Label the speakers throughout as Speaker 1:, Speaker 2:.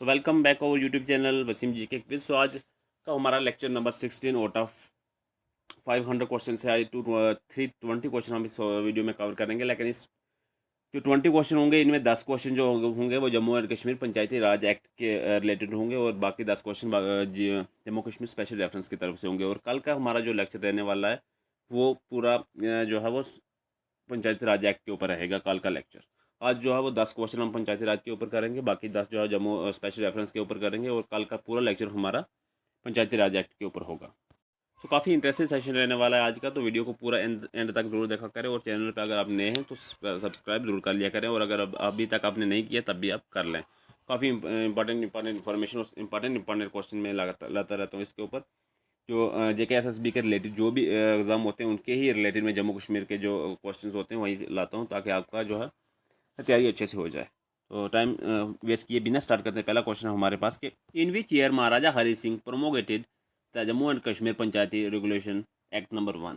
Speaker 1: तो welcome back our YouTube channel Waseem ji के quiz. तो आज का हमारा lecture number 16 out of 500 question से आई टू 320 क्वेश्चन हम इस वीडियो में कवर करेंगे। लेकिन इस जो 20 क्वेश्चन होंगे इनमें 10 क्वेश्चन जो होंगे वो Jammu and Kashmir Panchayati Raj act के रिलेटेड होंगे और बाकी 10 question Jammu Kashmir special reference की तरफ से होंगे। और कल का हमारा जो लेक्चर रहने वाला है वो पूरा जो है वो पंचायती राज एक्ट के ऊपर रहेगा कल का लेक्चर। आज जो है वो 10 क्वेश्चन हम पंचायती राज के ऊपर करेंगे, बाकी 10 जो है जम्मू स्पेशल रेफरेंस के ऊपर करेंगे और कल का पूरा लेक्चर हमारा पंचायती राज एक्ट के ऊपर होगा। तो काफ़ी इंटरेस्टिंग सेशन रहने वाला है आज का, तो वीडियो को पूरा एंड तक जरूर देखा करें और चैनल पर अगर आप नए हैं तो सब्सक्राइब जरूर कर लिया करें और अगर अभी तक आपने नहीं किया तब भी आप कर लें। काफ़ी इंपॉर्टेंट इन्फॉर्मेशन और इंपॉर्टेंट क्वेश्चन में लाता रहता हूँ इसके ऊपर। जो JKSSB के रिलेटेड जो भी एग्ज़ाम होते हैं उनके ही रिलेटेड में जम्मू कश्मीर के जो क्वेश्चंस होते हैं वहीं से लाता हूँ ताकि आपका जो है तैयारी अच्छे से हो जाए। तो टाइम वेस्ट किए बिना स्टार्ट करते हैं। पहला क्वेश्चन है हमारे पास कि in which year Maharaja Hari Singh promulgated the Jammu and Kashmir Panchayati regulation act number 1।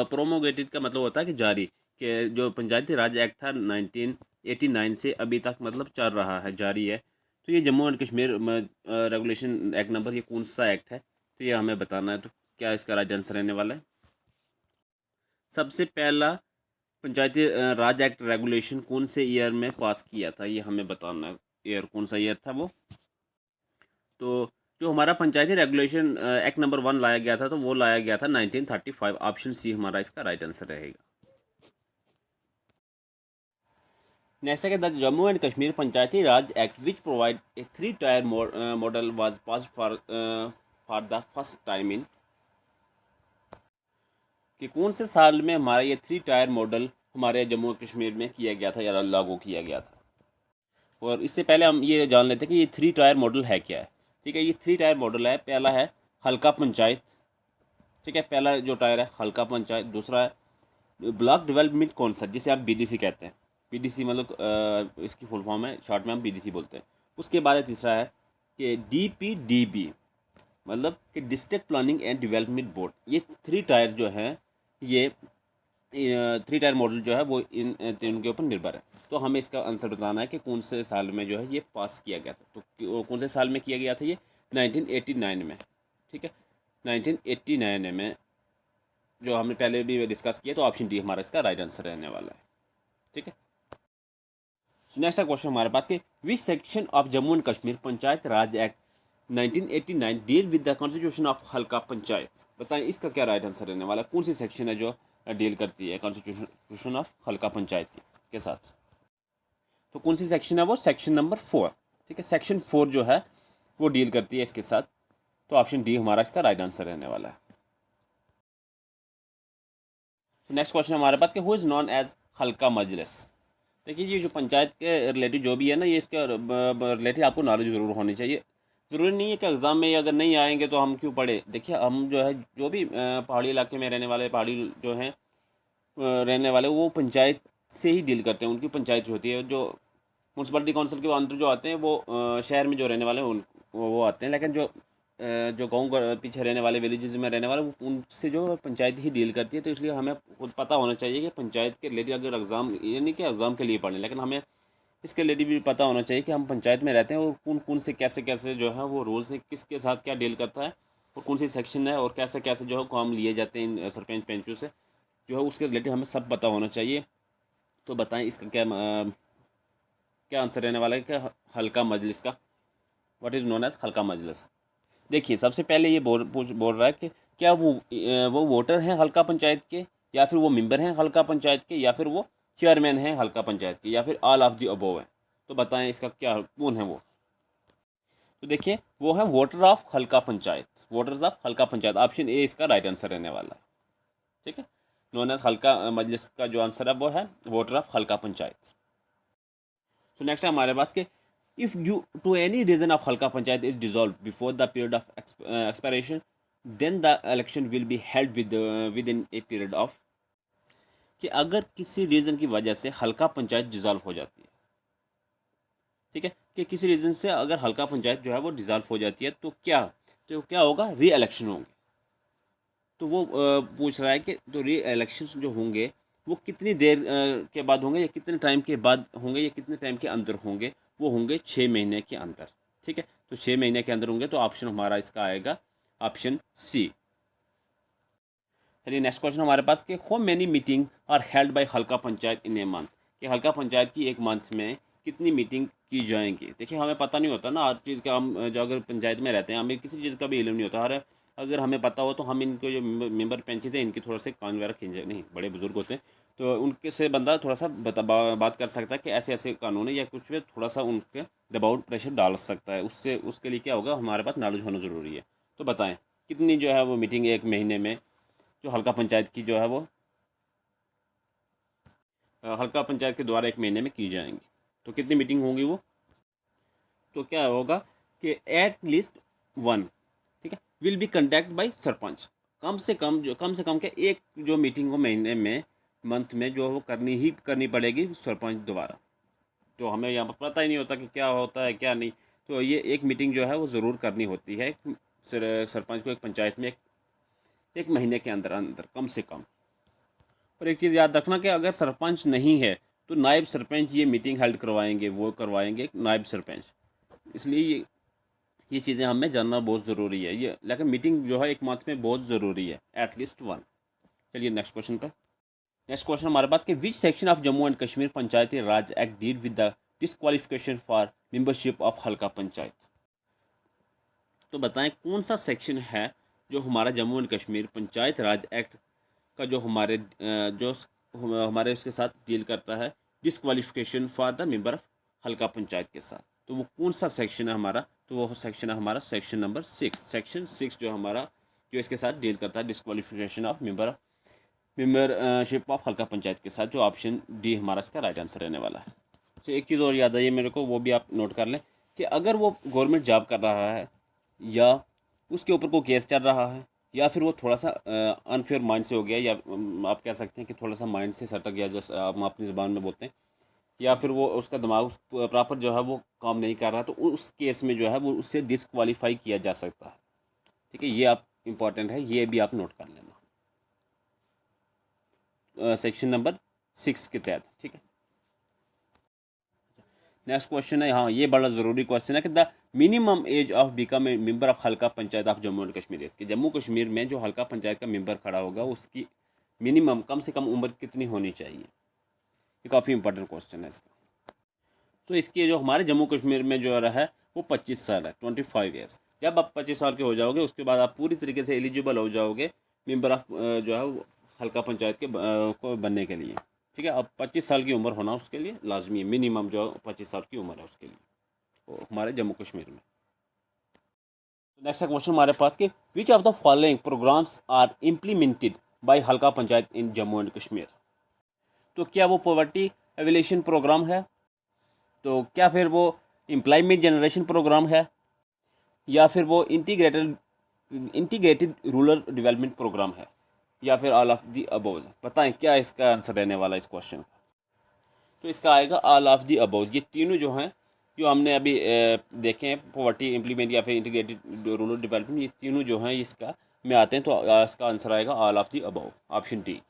Speaker 1: Promulgated का मतलब होता है कि जारी, कि जो पंचायती राज एक्ट था 1989 से अभी तक मतलब चल रहा है, जारी है। तो ये Jammu and Kashmir regulation act number ये कौन सा एक्ट है, तो ये हमें बताना है। तो क्या इसका राइट आंसर रहने वाला है? सबसे पहला पंचायती राज एक्ट रेगुलेशन कौन से ईयर में पास किया था, ये हमें बताना है। ईयर कौन सा ईयर था वो? तो जो हमारा पंचायती रेगुलेशन एक्ट नंबर 1 लाया गया था तो वो लाया गया था 1935। ऑप्शन सी हमारा इसका राइट आंसर रहेगा। नेक्स्ट है कि the Jammu and Kashmir Panchayati Raj act which provide a 3 tyre model was pass for the first time in, कि कौन से साल में हमारा ये 3 टायर मॉडल हमारे जम्मू कश्मीर में किया गया था या लागू किया गया था। और इससे पहले हम ये जान लेते हैं कि ये 3 टायर मॉडल है क्या है। ठीक है, ये 3 टायर मॉडल है। पहला है हल्का पंचायत, ठीक है, पहला जो टायर है हल्का पंचायत। दूसरा है ब्लॉक डेवलपमेंट कौंसिल जिसे आप BDC कहते हैं। BDC मतलब इसकी फुल फॉर्म है, शॉर्ट में हम BDC बोलते हैं। उसके बाद तीसरा है कि DPDB मतलब कि district planning and development board. ये 3 टायर जो हैं ये 3 टायर मॉडल जो है वो इन तीनों के ऊपर निर्भर है। तो हमें इसका आंसर बताना है कि कौन से साल में जो है ये पास किया गया था। तो कौन से साल में किया गया था ये? 1989 में। ठीक है, 1989 में जो हमने पहले भी डिस्कस किया। तो ऑप्शन डी हमारा इसका राइट आंसर रहने वाला है। ठीक है, नेक्स्ट क्वेश्चन हमारे पास कि which section of Jammu and Kashmir panchayat Raj act 1989 deal with the constitution of हल्का पंचायत। बताएं इसका क्या राइट आंसर रहने वाला है? कौन सी सेक्शन है जो डील करती है कॉन्स्टिट्यूशन ऑफ हल्का पंचायत के साथ? तो कौन सी सेक्शन है वो? Section number 4। ठीक है, सेक्शन 4 जो है वो डील करती है इसके साथ। तो ऑप्शन डी हमारा इसका राइट आंसर रहने वाला है। तो नेक्स्ट क्वेश्चन हमारे पास कि हु इज़ नॉन एज हल्का मजलिस। देखिए, ये जो पंचायत के रिलेटेड जो भी है ना, ये इसके रिलेटेड आपको नॉलेज ज़रूर होनी चाहिए। ज़रूरी नहीं है कि एग्ज़ाम में अगर नहीं आएंगे तो हम क्यों पढ़े। देखिए, हम जो है जो भी पहाड़ी इलाके में रहने वाले पहाड़ी जो हैं रहने वाले वो पंचायत से ही डील करते हैं। उनकी पंचायत जो होती है, जो म्यूनसिपलिटी काउंसिल के अंदर जो आते हैं वो शहर में जो रहने वाले हैं उन वो आते हैं। लेकिन जो गाँव पीछे रहने वाले विलेजेस में रहने वाले उनसे जो पंचायत ही डील करती है। तो इसलिए हमें खुद पता होना चाहिए कि पंचायत के रिलेटेड अगर एग्ज़ाम, ये नहीं कि एग्ज़ाम के लिए पढ़ें, लेकिन हमें इसके रिलेटेड भी पता होना चाहिए कि हम पंचायत में रहते हैं और कौन कौन से कैसे कैसे जो है वो रूल्स हैं, किसके साथ क्या डील करता है और कौन सी सेक्शन है और कैसे कैसे जो है काम लिए जाते हैं इन सरपंच पंचों से, जो है उसके रिलेटेड हमें सब पता होना चाहिए। तो बताएं इसका क्या आंसर रहने वाला है कि हल्का मजलिस का? व्हाट इज़ नोन एज हल्का मजलिस। देखिए, सबसे पहले ये बोल रहा है कि क्या वो वोटर हैं हल्का पंचायत के, या फिर वो मेंबर हैं हल्का पंचायत के, या फिर वो चेयरमैन हैं हल्का पंचायत के, या फिर ऑल ऑफ द अबोव हैं। तो बताएं इसका क्या, कौन है वो? तो देखिए, वो है वोटर ऑफ हल्का पंचायत, वोटर्स ऑफ हल्का पंचायत। ऑप्शन ए इसका राइट आंसर रहने वाला है। ठीक है, नोन एज हल्का मजलिस का जो आंसर है वो है वोटर ऑफ हल्का पंचायत। सो नेक्स्ट है हमारे पास कि if due to any reason of halka panchayat is dissolved before the period of expiration, then the election will be held within a period of, कि अगर किसी रीज़न की वजह से हल्का पंचायत डिज़ोल्व हो जाती है। ठीक है, कि किसी रीज़न से अगर हल्का पंचायत जो है वो डिज़ोल्व हो जाती है तो क्या होगा? री इलेक्शन होंगे। तो वो पूछ रहा है कि जो री इलेक्शन जो होंगे वो कितनी देर के बाद होंगे, या कितने टाइम के बाद होंगे, या कितने टाइम के अंदर होंगे। वो होंगे 6 महीने के अंदर। ठीक है, तो 6 महीने के अंदर होंगे, तो ऑप्शन हमारा इसका आएगा ऑप्शन सी। चलिए नेक्स्ट क्वेश्चन हमारे पास कि how many meeting are held by halqa panchayat in a month, कि हल्का पंचायत की एक मंथ में कितनी मीटिंग की जाएंगी। देखिए हमें पता नहीं होता ना हर चीज़ का, हम जो अगर पंचायत में रहते हैं हमें किसी चीज़ का भी इल्म नहीं होता। हर अगर हमें पता हो तो हम इनको जो मेंबर पेंचेस हैं इनकी थोड़ा से कान वगैरह खींचे, नहीं बड़े बुजुर्ग होते हैं तो उनके से बंदा थोड़ा सा बात कर सकता है कि ऐसे ऐसे कानून है या कुछ भी, थोड़ा सा उनके दबाव प्रेशर डाल सकता है। उससे उसके लिए क्या होगा, हमारे पास नॉलेज होना ज़रूरी है। तो बताएं कितनी जो है वो मीटिंग एक महीने में जो हल्का पंचायत की जो है वो हल्का पंचायत के द्वारा एक महीने में की जाएंगी, तो कितनी मीटिंग होंगी वो। तो क्या होगा कि एट लीस्ट वन, ठीक है, will be conduct by sarpanch. कम से कम के एक जो मीटिंग हो महीने में, मंथ में, जो वो करनी पड़ेगी सरपंच द्वारा। तो हमें यहाँ पर पता ही नहीं होता कि क्या होता है क्या नहीं, तो ये एक मीटिंग जो है वो ज़रूर करनी होती है सरपंच को एक पंचायत में एक महीने के अंदर अंदर कम से कम। और एक चीज़ याद रखना कि अगर सरपंच नहीं है तो नायब सरपंच ये मीटिंग हेल्ड करवाएंगे, वो करवाएंगे नायब सरपंच। इसलिए ये चीज़ें हमें जानना बहुत ज़रूरी है। ये लेकिन मीटिंग जो है एक मंथ में बहुत ज़रूरी है, एटलीस्ट वन। चलिए नेक्स्ट क्वेश्चन पे। नेक्स्ट क्वेश्चन हमारे पास कि which section of Jammu and Kashmir Panchayati Raj act deal with the disqualification for membership of हल्का पंचायत। तो बताएं कौन सा सेक्शन है जो हमारा Jammu and Kashmir panchayat Raj act का जो हमारे उसके साथ डील करता है disqualification for the member of हल्का पंचायत के साथ। तो वो कौन सा सेक्शन है हमारा, तो वो सेक्शन है हमारा सेक्शन नंबर 6। सेक्शन 6 जो हमारा जो इसके साथ डील करता है डिसक्वालिफिकेशन ऑफ मेंबरशिप ऑफ हल्का पंचायत के साथ, जो ऑप्शन डी हमारा इसका राइट आंसर रहने वाला है। तो एक चीज़ और याद आई है मेरे को, वो भी आप नोट कर लें कि अगर वो गवर्नमेंट जॉब कर रहा है या उसके ऊपर कोई केस चल रहा है या फिर वो थोड़ा सा अनफेयर माइंड से हो गया, या आप कह सकते हैं कि थोड़ा सा माइंड से सटक गया, जो हम अपनी ज़बान में बोलते हैं, या फिर वो उसका दिमाग प्रॉपर जो है वो काम नहीं कर रहा, तो उस केस में जो है वो उससे डिसक्वालीफाई किया जा सकता है। ठीक है, ये आप इम्पॉर्टेंट है, ये भी आप नोट कर लेना सेक्शन नंबर 6 के तहत। ठीक है, नेक्स्ट क्वेश्चन है, हाँ ये बड़ा ज़रूरी क्वेश्चन है कि the minimum age of become a member of हल्का पंचायत ऑफ जम्मू एंड कश्मीर। इसके जम्मू कश्मीर में जो हल्का पंचायत का मेंबर खड़ा होगा उसकी मिनिमम कम से कम उम्र कितनी होनी चाहिए, ये काफ़ी इंपॉर्टेंट क्वेश्चन है इसका। तो इसकी जो हमारे जम्मू कश्मीर में जो रहा है वो 25 साल है, 25 ईयर्स। जब आप 25 साल के हो जाओगे उसके बाद आप पूरी तरीके से एलिजिबल हो जाओगे मेंबर ऑफ जो है वो हल्का पंचायत के को बनने के लिए। ठीक है, अब 25 साल की उम्र होना उसके लिए लाजमी है, मिनिमम जो 25 साल की उम्र है उसके लिए वो हमारे जम्मू कश्मीर में। नेक्स्ट क्वेश्चन हमारे पास कि which of the following programmes are implemented by halqa panchayat in Jammu and Kashmir. तो क्या वो पॉवर्टी एविलेशन प्रोग्राम है, तो क्या फिर वो एम्प्लॉयमेंट जनरेशन प्रोग्राम है, या फिर वो इंटीग्रेटेड रूरल डेवलपमेंट प्रोग्राम है, या फिर ऑल ऑफ दी अबोव। बताएं क्या इसका आंसर रहने वाला है इस क्वेश्चन का। तो इसका आएगा ऑल ऑफ दी अबोव। ये तीनों जो हैं जो हमने अभी देखे हैं, पॉवर्टी इम्प्लीमेंट या फिर इंटीग्रेटेड रूरल डेवलपमेंट, ये तीनों जो हैं इसका में आते हैं, तो इसका आंसर आएगा all of the above, option D.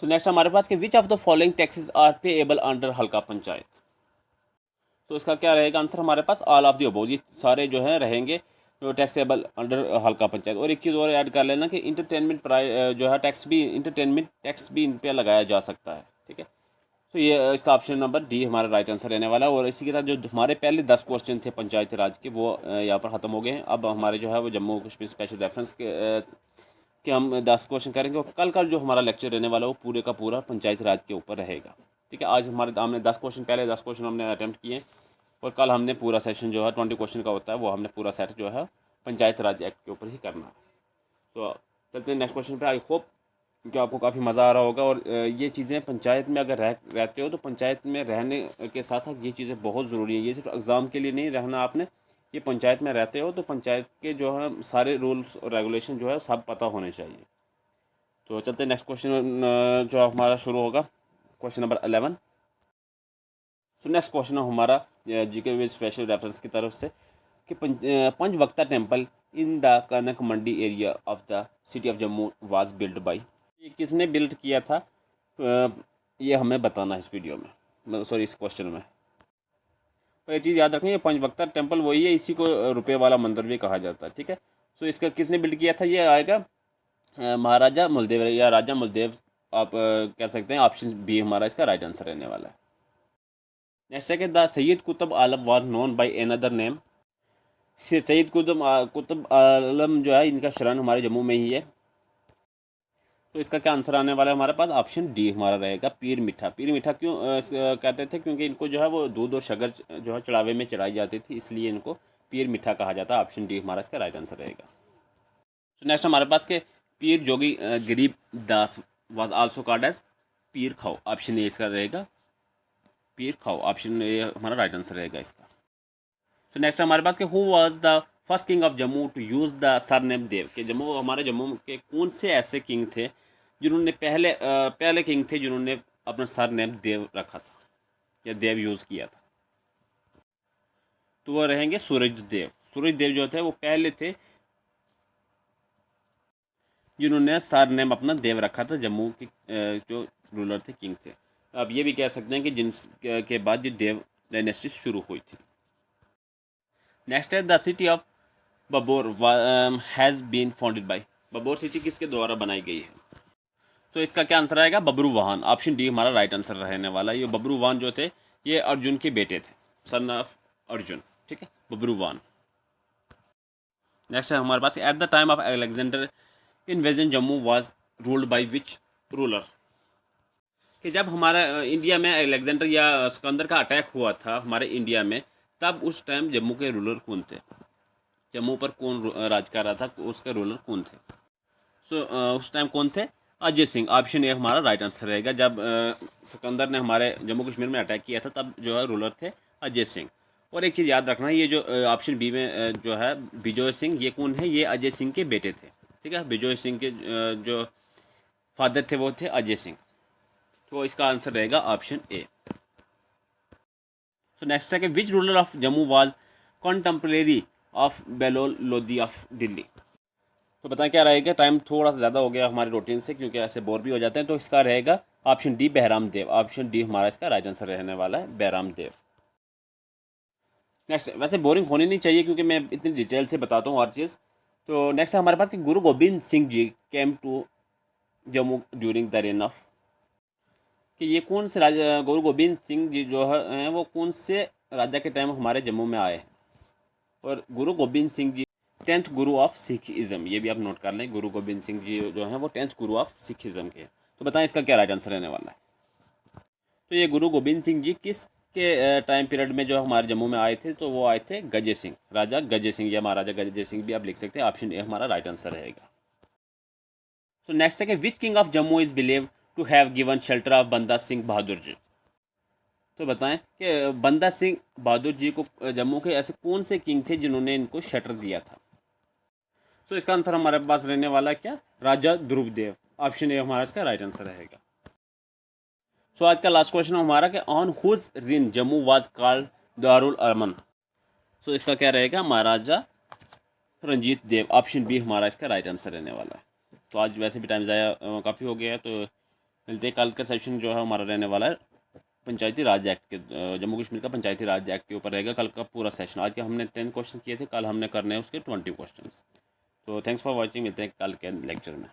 Speaker 1: So next हमारे पास कि which of the following taxes are payable under halqa panchayat. तो इसका क्या रहेगा आंसर हमारे पास ऑल ऑफ दी अबोव। ये सारे जो हैं रहेंगे जो टैक्सेबल अंडर हल्का पंचायत। और एक चीज़ और ऐड कर लेना कि इंटरटेनमेंट जो है इंटरटेनमेंट टैक्स भी इन पर लगाया जा सकता है। ठीक है, तो ये इसका ऑप्शन नंबर डी हमारा राइट आंसर रहने वाला है। और इसी के साथ जो हमारे पहले 10 क्वेश्चन थे पंचायती राज के वो यहाँ पर ख़त्म हो गए हैं। अब हमारे जो है वो जम्मू कश्मीर स्पेशल रेफरेंस के हम 10 क्वेश्चन करेंगे, और कल जो हमारा लेक्चर रहने वाला है वो पूरे का पूरा पंचायती राज के ऊपर रहेगा। ठीक है, आज हमने 10 क्वेश्चन, पहले 10 क्वेश्चन हमने अटैम्प्ट किए, और कल हमने पूरा सेशन जो है 20 क्वेश्चन का होता है वो हमने पूरा सेट जो है पंचायत राज एक्ट के ऊपर ही करना है। तो चलते हैं नेक्स्ट क्वेश्चन पे। आई होप कि आपको काफ़ी मज़ा आ रहा होगा। और ये चीज़ें पंचायत में अगर रहते हो तो पंचायत में रहने के साथ साथ ये चीज़ें बहुत ज़रूरी हैं। ये सिर्फ एग्ज़ाम के लिए नहीं रहना आपने, ये पंचायत में रहते हो तो पंचायत के जो है सारे रूल्स और रेगुलेशन जो है सब पता होने चाहिए। तो चलते हैं नेक्स्ट क्वेश्चन जो हमारा शुरू होगा, क्वेश्चन नंबर 11। तो नेक्स्ट क्वेश्चन है हमारा जीके विद स्पेशल रेफरेंस की तरफ से कि पंच वक्ता temple in the Kanak Mandi area of the city of Jammu was build by. ये किसने बिल्ड किया था, ये हमें बताना है इस वीडियो में, सॉरी इस क्वेश्चन में। और ये चीज़ याद रखें, ये पंचवक्ता टेम्पल वही है, इसी को रुपये वाला मंदिर भी कहा जाता है, ठीक है। सो इसका किसने बिल्ड किया था, ये आएगा महाराजा मुलदेव या राजा मुलदेव, आप कह सकते हैं। ऑप्शन बी हमारा इसका राइट आंसर रहने वाला है। नेक्स्ट है कि the Syed Qutub Alam was known by another name. Syed Qutub Alam जो है, इनका शरण हमारे जम्मू में ही है। तो इसका क्या आंसर आने वाला है हमारे पास, ऑप्शन डी हमारा रहेगा पीर मीठा। पीर मीठा क्यों कहते थे, क्योंकि इनको जो है वो दूध और शक्कर जो है चढ़ावे में चढ़ाई जाती थी, इसलिए इनको पीर मीठा कहा जाता है। ऑप्शन डी हमारा इसका राइट आंसर रहेगा। तो नेक्स्ट हमारे पास के पीर जोगी गरीब दास वाज आल्सो कॉल्ड एज पीर खाओ। ऑप्शन ए इसका रहेगा पीर खाओ। ऑप्शन ए हमारा राइट आंसर रहेगा इसका। सो नेक्स्ट हमारे पास के who was the first king of Jammu to use the surname Dev. के हमारे जम्मू के कौन से ऐसे किंग थे जिन्होंने पहले किंग थे जिन्होंने अपना सरनेम देव रखा था या देव यूज़ किया था। तो वो रहेंगे सूरज देव। सूरज देव जो थे वो पहले थे जिन्होंने सरनेम अपना देव रखा था, जम्मू के जो रूलर थे, किंग थे। अब ये भी कह सकते हैं कि जिन के बाद जो देव डायनेस्टी शुरू हुई थी। नेक्स्ट है the city of Babor has been founded by. Babor city किसके द्वारा बनाई गई है, तो इसका क्या आंसर आएगा, बबरूवाहन। ऑप्शन डी हमारा राइट आंसर रहने वाला है। ये बबरूवाहन जो थे ये अर्जुन के बेटे थे, सन ऑफ अर्जुन, ठीक है, बबरूवाहन। नेक्स्ट है हमारे पास at the time of Alexander invasion Jammu was ruled by which ruler. कि जब हमारा इंडिया में अलेक्जेंडर या सिकंदर का अटैक हुआ था हमारे इंडिया में, तब उस टाइम जम्मू के रूलर कौन थे, जम्मू पर कौन राज कर रहा था, उसके रूलर कौन थे। सो उस टाइम कौन थे, अजय सिंह। ऑप्शन ए हमारा राइट आंसर रहेगा। जब सिकंदर ने हमारे जम्मू कश्मीर में अटैक किया था तब जो है रूलर थे अजय सिंह। और एक चीज़ याद रखना, ये जो ऑप्शन बी में जो है बिजोय सिंह, ये कौन है, ये अजय सिंह के बेटे थे, ठीक है। बिजोय सिंह के जो फादर थे वो थे अजय सिंह। तो इसका आंसर रहेगा ऑप्शन ए। सो नेक्स्ट है कि which ruler of Jammu was contemporary of Bahlol Lodhi of Delhi. तो बताएं क्या रहेगा, टाइम थोड़ा सा ज़्यादा हो गया हमारे रूटीन से, क्योंकि ऐसे बोर भी हो जाते हैं। तो इसका रहेगा ऑप्शन डी बहराम देव। ऑप्शन डी हमारा इसका राइट आंसर रहने वाला है, बहराम देव। नेक्स्ट, वैसे बोरिंग होनी नहीं चाहिए क्योंकि मैं इतनी डिटेल से बताता हूँ हर चीज़। तो नेक्स्ट हमारे पास कि Guru Gobind Singh ji came to Jammu during the reign of. कि ये कौन से राजा, गुरु गोबिंद सिंह जी जो है वो कौन से राजा के टाइम हमारे जम्मू में आए हैं। और गुरु गोबिंद सिंह जी 10th गुरु ऑफ सिखिज़म, ये भी आप नोट कर लें। गुरु गोबिंद सिंह जी जो हैं वो 10th गुरु ऑफ सिखिज़म के। तो बताएं इसका क्या राइट आंसर रहने वाला है। तो ये गुरु गोबिंद सिंह जी किस के टाइम पीरियड में जो हमारे जम्मू में आए थे, तो वो आए थे गजे सिंह, राजा गजे सिंह या महाराजा गजे सिंह भी आप लिख सकते हैं। ऑप्शन ए हमारा राइट आंसर रहेगा। सो नेक्स्ट है कि which king of Jammu is believe to have given shelter of Banda Singh Bahadur ji. तो बताएं कि बंदा सिंह बहादुर जी को जम्मू के ऐसे कौन से किंग थे जिन्होंने इनको शेल्टर दिया था। तो इसका आंसर हमारे पास रहने वाला है क्या, राजा ध्रुवदेव। ऑप्शन ए हमारा इसका राइट आंसर रहेगा। सो आज का लास्ट क्वेश्चन हमारा कि on whose reign Jammu was called Darul Aman. So इसका क्या रहेगा, महाराजा रंजीत देव। ऑप्शन बी हमारा इसका राइट आंसर रहने वाला है। तो आज वैसे भी टाइम ज़ाया काफ़ी हो गया है, तो मिलते हैं। कल का सेशन जो है हमारा रहने वाला है पंचायती राज एक्ट के, जम्मू कश्मीर का पंचायती राज एक्ट के ऊपर रहेगा कल का पूरा सेशन। आज के हमने 10 क्वेश्चन किए थे, कल हमने करने हैं उसके 20 क्वेश्चन। तो थैंक्स फॉर वॉचिंग, मिलते हैं कल के लेक्चर में।